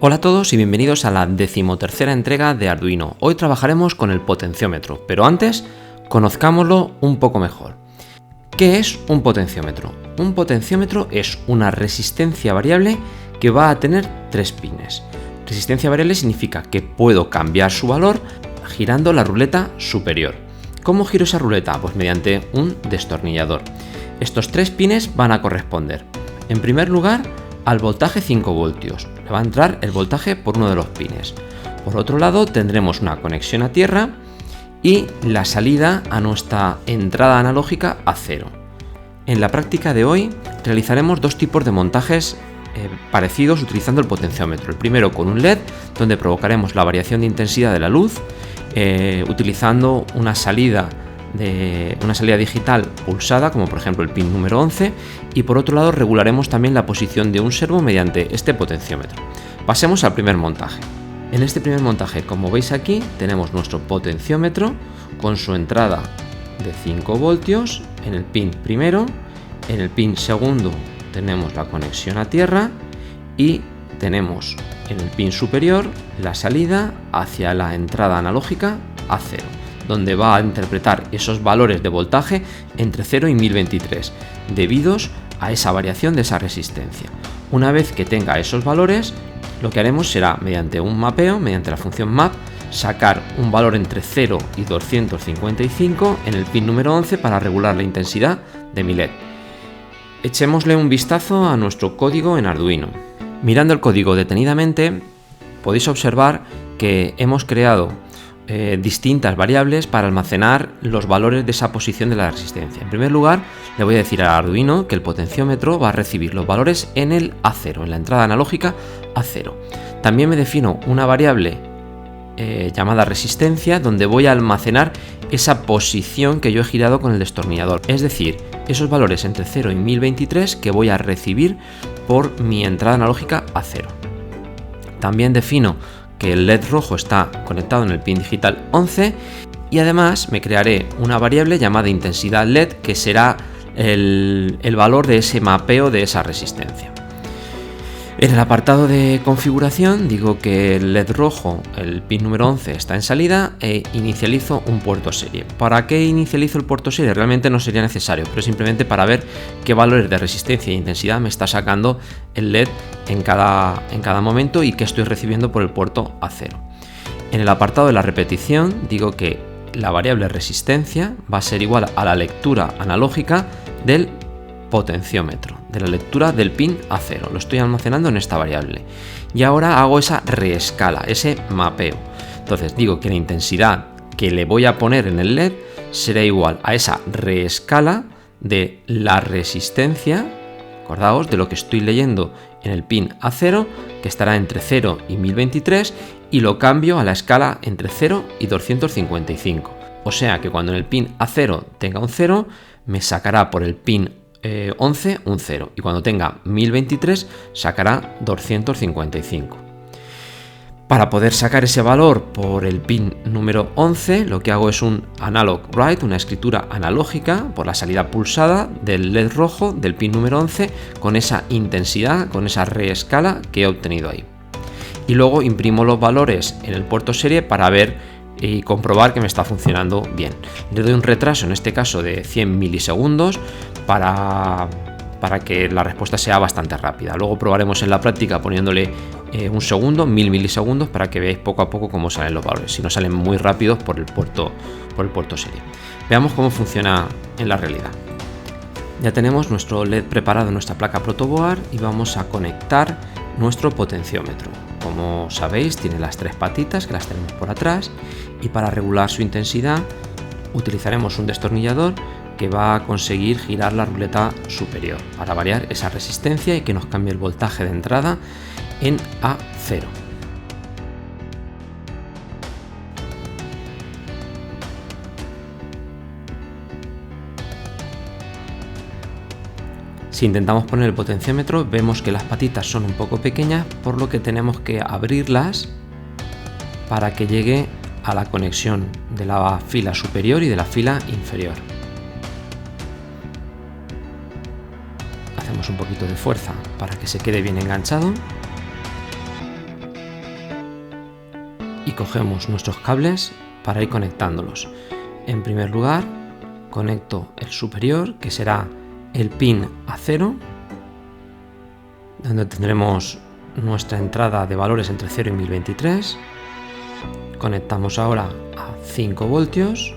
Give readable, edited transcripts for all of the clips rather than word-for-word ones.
Hola a todos y bienvenidos a la 13ª entrega de Arduino. Hoy trabajaremos con el potenciómetro, pero antes conozcámoslo un poco mejor. ¿Qué es un potenciómetro? Un potenciómetro es una resistencia variable que va a tener 3 pines. Resistencia variable significa que puedo cambiar su valor girando la ruleta superior. ¿Cómo giro esa ruleta? Pues mediante un destornillador. Estos 3 pines van a corresponder, en primer lugar, al voltaje 5 voltios. Le va a entrar el voltaje por uno de los pines. Por otro lado tendremos una conexión a tierra y la salida a nuestra entrada analógica a 0. En la práctica de hoy realizaremos dos tipos de montajes parecidos utilizando el potenciómetro. El primero con un LED, donde provocaremos la variación de intensidad de la luz utilizando una salida digital pulsada, como por ejemplo el pin número 11, y por otro lado regularemos también la posición de un servo mediante este potenciómetro. Pasemos al primer montaje. En este primer montaje, como veis aquí, tenemos nuestro potenciómetro con su entrada de 5 voltios en el pin primero, en el pin segundo tenemos la conexión a tierra y tenemos en el pin superior la salida hacia la entrada analógica a 0. Donde va a interpretar esos valores de voltaje entre 0 y 1023, debidos a esa variación de esa resistencia. Una vez que tenga esos valores, lo que haremos será, mediante un mapeo, mediante la función map, sacar un valor entre 0 y 255 en el pin número 11 para regular la intensidad de mi LED. Echémosle un vistazo a nuestro código en Arduino. Mirando el código detenidamente, podéis observar que hemos creado distintas variables para almacenar los valores de esa posición de la resistencia. En primer lugar, le voy a decir a Arduino que el potenciómetro va a recibir los valores en el A0, en la entrada analógica A0. También me defino una variable llamada resistencia, donde voy a almacenar esa posición que yo he girado con el destornillador, es decir, esos valores entre 0 y 1023 que voy a recibir por mi entrada analógica A0. También defino que el LED rojo está conectado en el pin digital 11 y además me crearé una variable llamada intensidad LED, que será el valor de ese mapeo de esa resistencia. En el apartado de configuración digo que el LED rojo, el pin número 11, está en salida e inicializo un puerto serie. ¿Para qué inicializo el puerto serie? Realmente no sería necesario, pero simplemente para ver qué valores de resistencia e intensidad me está sacando el LED en cada momento y qué estoy recibiendo por el puerto A0. En el apartado de la repetición digo que la variable resistencia va a ser igual a la lectura analógica del potenciómetro, de la lectura del pin A0. Lo estoy almacenando en esta variable. Y ahora hago esa reescala, ese mapeo. Entonces digo que la intensidad que le voy a poner en el LED será igual a esa reescala de la resistencia, acordaos de lo que estoy leyendo en el pin A0, que estará entre 0 y 1023, y lo cambio a la escala entre 0 y 255. O sea que cuando en el pin A0 tenga un 0, me sacará por el pin 11 un 0, y cuando tenga 1023 sacará 255. Para poder sacar ese valor por el pin número 11, lo que hago es un analog write, una escritura analógica por la salida pulsada del LED rojo del pin número 11 con esa intensidad, con esa reescala que he obtenido ahí. Y luego imprimo los valores en el puerto serie para ver y comprobar que me está funcionando bien. Le doy un retraso, en este caso de 100 milisegundos, para que la respuesta sea bastante rápida. Luego probaremos en la práctica poniéndole un segundo, 1000 milisegundos, para que veáis poco a poco cómo salen los valores, si no salen muy rápidos por el puerto serie. Veamos cómo funciona en la realidad. Ya tenemos nuestro LED preparado en nuestra placa protoboard y vamos a conectar nuestro potenciómetro. Como sabéis, tiene las 3 patitas que las tenemos por atrás, y para regular su intensidad utilizaremos un destornillador que va a conseguir girar la ruleta superior para variar esa resistencia y que nos cambie el voltaje de entrada en A0. Si intentamos poner el potenciómetro, vemos que las patitas son un poco pequeñas, por lo que tenemos que abrirlas para que llegue a la conexión de la fila superior y de la fila inferior. Hacemos un poquito de fuerza para que se quede bien enganchado y cogemos nuestros cables para ir conectándolos. En primer lugar, conecto el superior, que será el pin A0, donde tendremos nuestra entrada de valores entre 0 y 1023. Conectamos ahora a 5 voltios.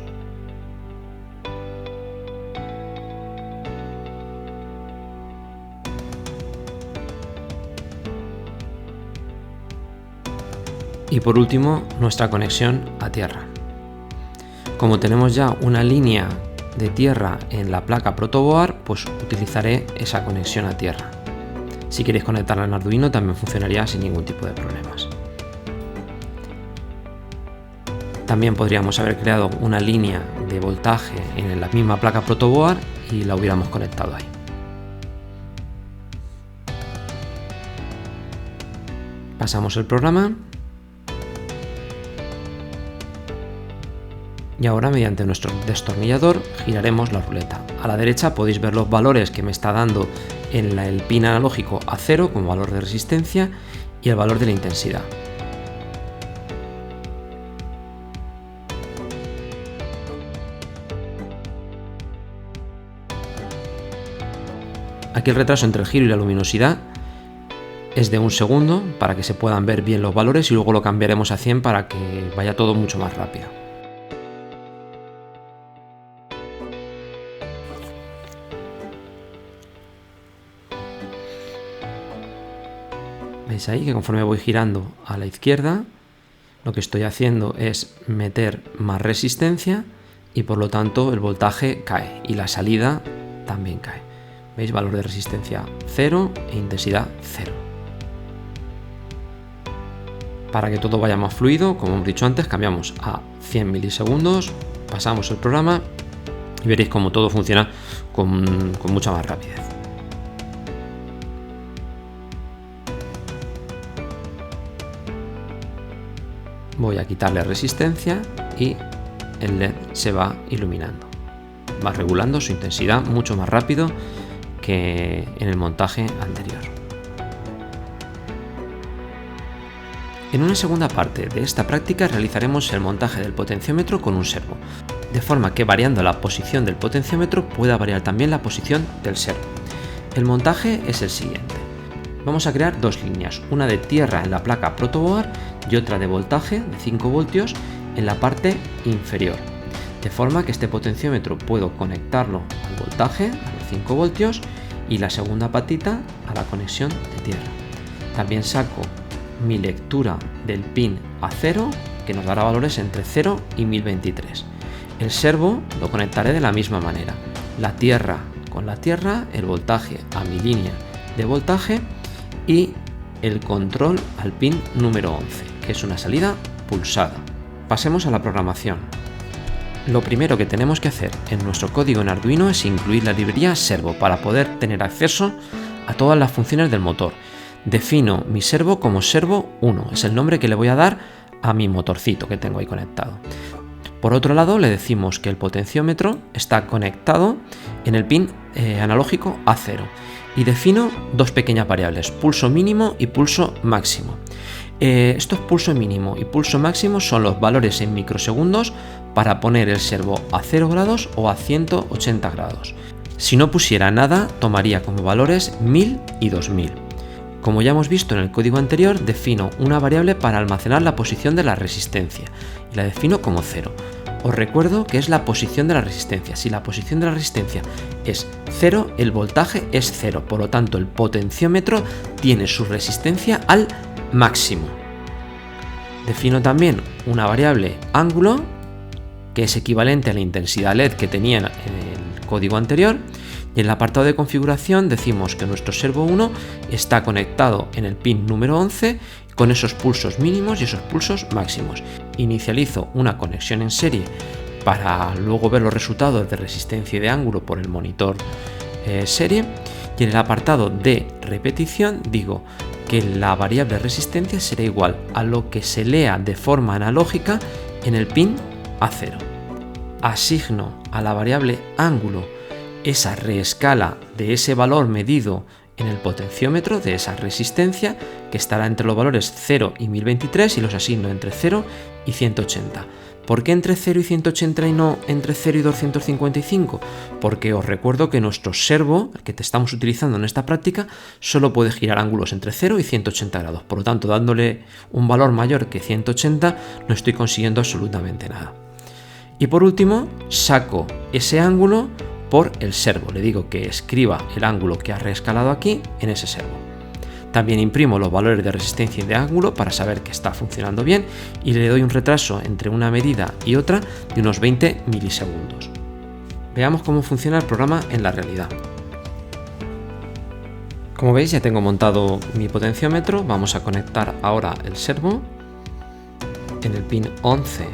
Y por último, nuestra conexión a tierra. Como tenemos ya una línea de tierra en la placa protoboard, pues utilizaré esa conexión a tierra. Si queréis conectarla en Arduino también funcionaría sin ningún tipo de problemas. También podríamos haber creado una línea de voltaje en la misma placa protoboard y la hubiéramos conectado ahí. Pasamos el programa. Y ahora, mediante nuestro destornillador, giraremos la ruleta. A la derecha podéis ver los valores que me está dando en el pin analógico A0 como valor de resistencia y el valor de la intensidad. Aquí el retraso entre el giro y la luminosidad es de 1 segundo para que se puedan ver bien los valores y luego lo cambiaremos a 100 para que vaya todo mucho más rápido. ¿Veis ahí que conforme voy girando a la izquierda, lo que estoy haciendo es meter más resistencia y por lo tanto el voltaje cae y la salida también cae? ¿Veis? Valor de resistencia 0 e intensidad 0. Para que todo vaya más fluido, como hemos dicho antes, cambiamos a 100 milisegundos, pasamos el programa y veréis cómo todo funciona con mucha más rapidez. Voy a quitarle resistencia y el LED se va iluminando. Va regulando su intensidad mucho más rápido que en el montaje anterior. En una segunda parte de esta práctica realizaremos el montaje del potenciómetro con un servo, de forma que variando la posición del potenciómetro pueda variar también la posición del servo. El montaje es el siguiente. Vamos a crear dos líneas, una de tierra en la placa protoboard y otra de voltaje de 5 voltios en la parte inferior, de forma que este potenciómetro puedo conectarlo al voltaje, a los 5 voltios, y la segunda patita a la conexión de tierra. También saco mi lectura del pin A0, que nos dará valores entre 0 y 1023. El servo lo conectaré de la misma manera, la tierra con la tierra, el voltaje a mi línea de voltaje y el control al pin número 11, que es una salida pulsada. Pasemos a la programación. Lo primero que tenemos que hacer en nuestro código en Arduino es incluir la librería servo para poder tener acceso a todas las funciones del motor. Defino mi servo como servo 1, es el nombre que le voy a dar a mi motorcito que tengo ahí conectado. Por otro lado, le decimos que el potenciómetro está conectado en el pin analógico A0 y defino dos pequeñas variables, pulso mínimo y pulso máximo. Estos pulso mínimo y pulso máximo son los valores en microsegundos para poner el servo a 0 grados o a 180 grados. Si no pusiera nada, tomaría como valores 1000 y 2000. Como ya hemos visto en el código anterior, defino una variable para almacenar la posición de la resistencia y la defino como 0. Os recuerdo que es la posición de la resistencia. Si la posición de la resistencia es 0, el voltaje es 0. Por lo tanto, el potenciómetro tiene su resistencia al máximo. Defino también una variable ángulo, que es equivalente a la intensidad LED que tenía en el código anterior. Y en el apartado de configuración decimos que nuestro servo 1 está conectado en el pin número 11 con esos pulsos mínimos y esos pulsos máximos. Inicializo una conexión en serie para luego ver los resultados de resistencia y de ángulo por el monitor serie. Y en el apartado de repetición digo que la variable resistencia será igual a lo que se lea de forma analógica en el pin A0. Asigno a la variable ángulo esa reescala de ese valor medido en el potenciómetro de esa resistencia que estará entre los valores 0 y 1023 y los asigno entre 0 y 180. ¿Por qué entre 0 y 180 y no entre 0 y 255? Porque os recuerdo que nuestro servo, el que estamos utilizando en esta práctica, solo puede girar ángulos entre 0 y 180 grados. Por lo tanto, dándole un valor mayor que 180 no estoy consiguiendo absolutamente nada. Y por último, saco ese ángulo por el servo. Le digo que escriba el ángulo que ha reescalado aquí en ese servo. También imprimo los valores de resistencia y de ángulo para saber que está funcionando bien y le doy un retraso entre una medida y otra de unos 20 milisegundos. Veamos cómo funciona el programa en la realidad. Como veis, ya tengo montado mi potenciómetro. Vamos a conectar ahora el servo en el pin 11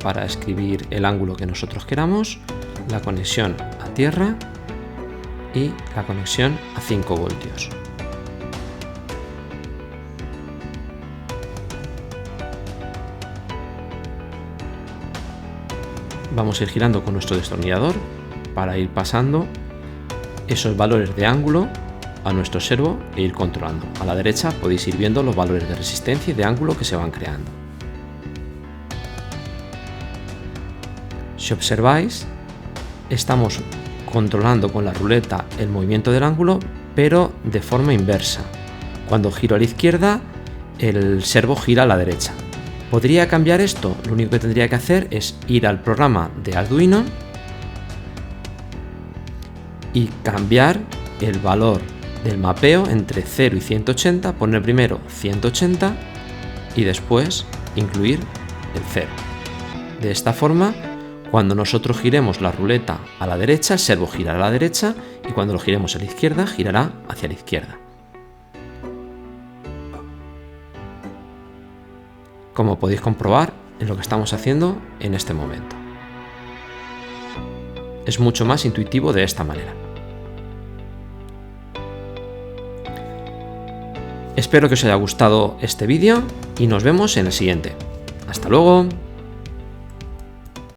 para escribir el ángulo que nosotros queramos, la conexión a tierra y la conexión a 5 voltios. Vamos a ir girando con nuestro destornillador para ir pasando esos valores de ángulo a nuestro servo e ir controlando. A la derecha podéis ir viendo los valores de resistencia y de ángulo que se van creando. Si observáis, estamos controlando con la ruleta el movimiento del ángulo, pero de forma inversa. Cuando giro a la izquierda, el servo gira a la derecha. ¿Podría cambiar esto? Lo único que tendría que hacer es ir al programa de Arduino y cambiar el valor del mapeo entre 0 y 180, poner primero 180 y después incluir el 0. De esta forma, cuando nosotros giremos la ruleta a la derecha, el servo girará a la derecha y cuando lo giremos a la izquierda, girará hacia la izquierda. Como podéis comprobar en lo que estamos haciendo en este momento. Es mucho más intuitivo de esta manera. Espero que os haya gustado este vídeo y nos vemos en el siguiente. ¡Hasta luego!